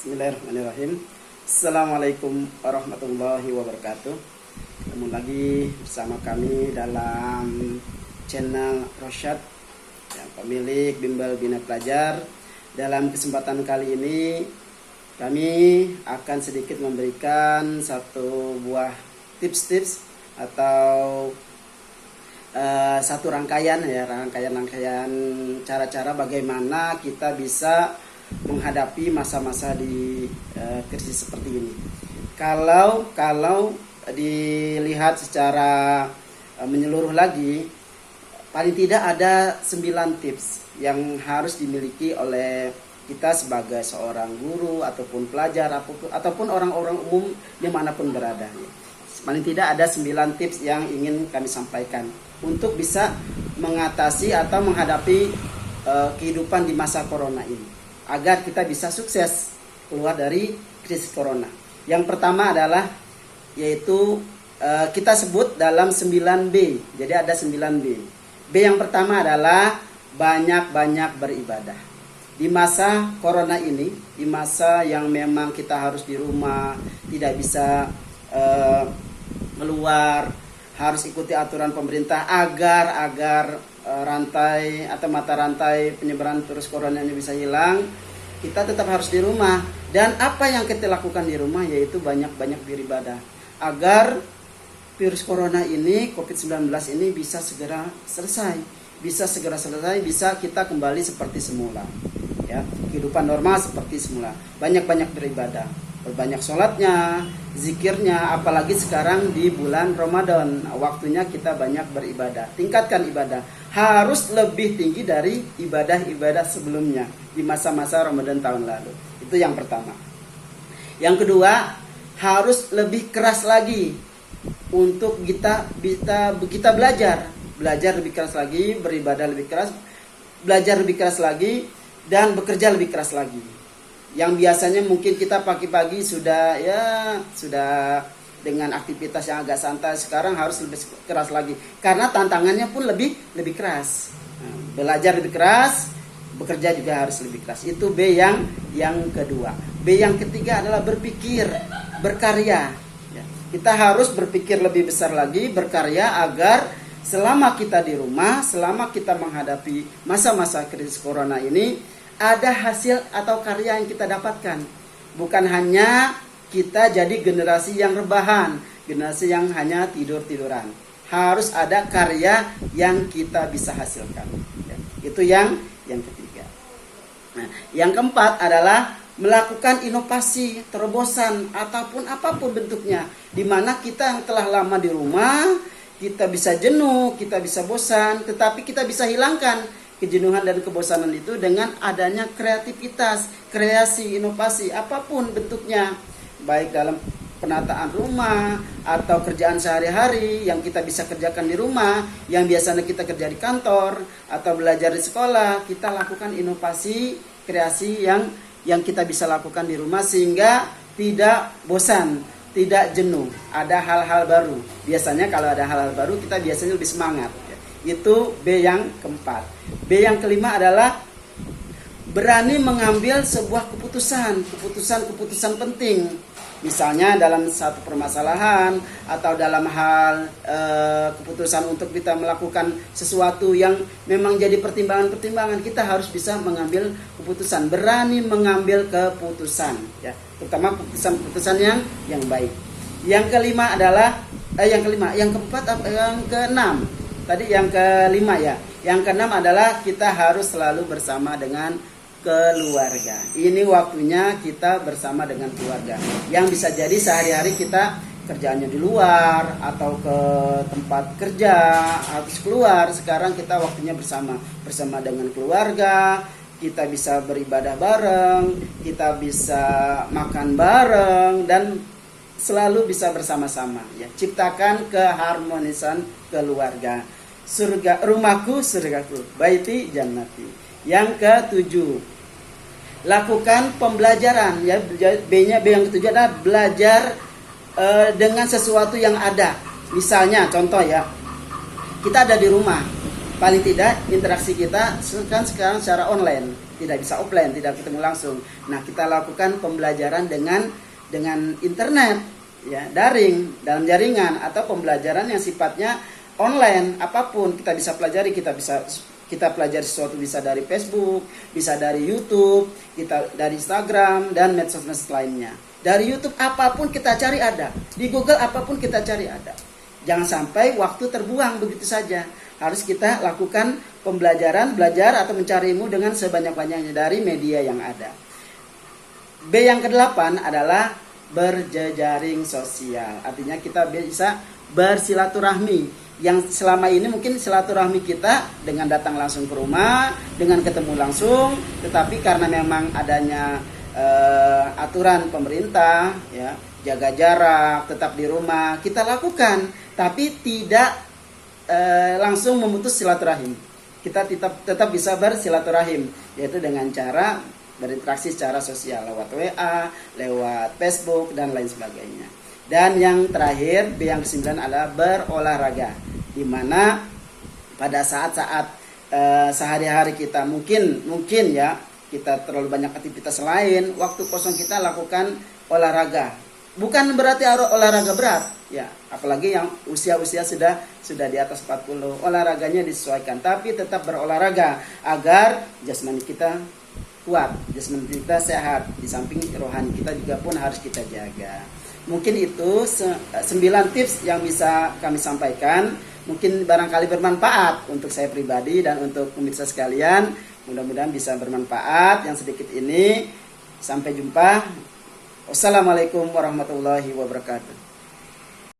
Bismillahirrahmanirrahim. Assalamualaikum warahmatullahi wabarakatuh. Ketemu lagi bersama kami dalam channel Rosyad, yang pemilik Bimbel Bina Pelajar. Dalam kesempatan kali ini kami akan sedikit memberikan satu buah tips-tips atau satu rangkaian cara-cara bagaimana kita bisa menghadapi masa-masa di krisis seperti ini. Kalau dilihat secara menyeluruh lagi, paling tidak ada 9 tips yang harus dimiliki oleh kita sebagai seorang guru ataupun pelajar ataupun orang-orang umum dimanapun berada. Paling tidak ada 9 tips yang ingin kami sampaikan untuk bisa mengatasi atau menghadapi kehidupan di masa corona ini, agar kita bisa sukses keluar dari krisis corona. Yang pertama adalah yaitu kita sebut dalam 9B. Jadi ada 9B. B yang pertama adalah banyak-banyak beribadah. Di masa corona ini, di masa yang memang kita harus di rumah, tidak bisa keluar, harus ikuti aturan pemerintah agar rantai atau mata rantai penyebaran virus corona ini bisa hilang. Kita tetap harus di rumah, dan apa yang kita lakukan di rumah yaitu banyak-banyak beribadah agar virus corona ini, COVID-19 ini bisa segera selesai, bisa kita kembali seperti semula, ya, kehidupan normal seperti semula. Banyak-banyak beribadah, berbanyak sholatnya, zikirnya, apalagi sekarang di bulan Ramadan, waktunya kita banyak beribadah. Tingkatkan ibadah, harus lebih tinggi dari ibadah-ibadah sebelumnya di masa-masa Ramadan tahun lalu. Itu yang pertama. Yang kedua, harus lebih keras lagi untuk kita belajar lebih keras lagi, beribadah lebih keras, belajar lebih keras lagi, dan bekerja lebih keras lagi. Yang biasanya mungkin kita pagi-pagi sudah dengan aktivitas yang agak santai, sekarang harus lebih keras lagi karena tantangannya pun lebih keras. Belajar lebih keras, bekerja juga harus lebih keras. Itu B yang kedua. B yang ketiga adalah berpikir, berkarya. Kita harus berpikir lebih besar lagi, berkarya agar selama kita di rumah, selama kita menghadapi masa-masa krisis corona ini, ada hasil atau karya yang kita dapatkan. Bukan hanya kita jadi generasi yang rebahan, generasi yang hanya tidur-tiduran. Harus ada karya yang kita bisa hasilkan. Itu yang ketiga. Nah, yang keempat adalah melakukan inovasi, terobosan, ataupun apapun bentuknya. Di mana kita yang telah lama di rumah, kita bisa jenuh, kita bisa bosan, tetapi kita bisa hilangkan kejenuhan dan kebosanan itu dengan adanya kreativitas, kreasi, inovasi, apapun bentuknya. Baik dalam penataan rumah atau kerjaan sehari-hari yang kita bisa kerjakan di rumah, yang biasanya kita kerja di kantor atau belajar di sekolah, kita lakukan inovasi, kreasi yang kita bisa lakukan di rumah sehingga tidak bosan, tidak jenuh, ada hal-hal baru. Biasanya kalau ada hal-hal baru kita biasanya lebih semangat. Itu B yang keempat. B yang kelima adalah berani mengambil sebuah keputusan penting. Misalnya dalam satu permasalahan atau dalam hal keputusan untuk kita melakukan sesuatu yang memang jadi pertimbangan-pertimbangan, kita harus bisa mengambil keputusan, berani mengambil keputusan, ya, terutama keputusan yang baik. Yang kelima adalah yang keenam. Tadi yang kelima ya. Yang keenam adalah kita harus selalu bersama dengan keluarga. Ini waktunya kita bersama dengan keluarga. Yang bisa jadi sehari-hari kita kerjaannya di luar atau ke tempat kerja, harus keluar. Sekarang kita waktunya bersama dengan keluarga. Kita bisa beribadah bareng, kita bisa makan bareng, dan selalu bisa bersama-sama, ya. Ciptakan keharmonisan keluarga. Rumahku surgaku, baiti jannati. Yang ketujuh, lakukan pembelajaran, ya. B yang ketujuh adalah belajar dengan sesuatu yang ada. Misalnya contoh, ya, kita ada di rumah, paling tidak interaksi kita kan sekarang secara online, tidak bisa offline, tidak ketemu langsung. Nah, kita lakukan pembelajaran dengan internet, ya, daring, dalam jaringan, atau pembelajaran yang sifatnya online. Apapun kita bisa pelajari, kita pelajari sesuatu, bisa dari Facebook, bisa dari YouTube, kita dari Instagram dan medsos lainnya. Dari YouTube apapun kita cari ada, di Google apapun kita cari ada. Jangan sampai waktu terbuang begitu saja. Harus kita lakukan pembelajaran, belajar atau mencari ilmu dengan sebanyak-banyaknya dari media yang ada. B yang ke-8 adalah berjejaring sosial. Artinya kita bisa bersilaturahmi. Yang selama ini mungkin silaturahmi kita dengan datang langsung ke rumah, dengan ketemu langsung, tetapi karena memang adanya aturan pemerintah, ya, jaga jarak, tetap di rumah, kita lakukan, tapi tidak langsung memutus silaturahim. Kita tetap bisa bersilaturahim, yaitu dengan cara berinteraksi secara sosial lewat WA, lewat Facebook dan lain sebagainya. Dan yang terakhir, B yang ke-9 adalah berolahraga, di mana pada saat-saat sehari-hari kita mungkin ya kita terlalu banyak aktivitas lain, waktu kosong kita lakukan olahraga. Bukan berarti olahraga berat, ya, apalagi yang usia-usia sudah di atas 40, olahraganya disesuaikan, tapi tetap berolahraga agar jasmani kita kuat, jasmani kita sehat, di samping rohani kita juga pun harus kita jaga. Mungkin itu 9 tips yang bisa kami sampaikan, mungkin barangkali bermanfaat untuk saya pribadi dan untuk pemirsa sekalian. Mudah-mudahan bisa bermanfaat yang sedikit ini. Sampai jumpa. Wassalamualaikum warahmatullahi wabarakatuh.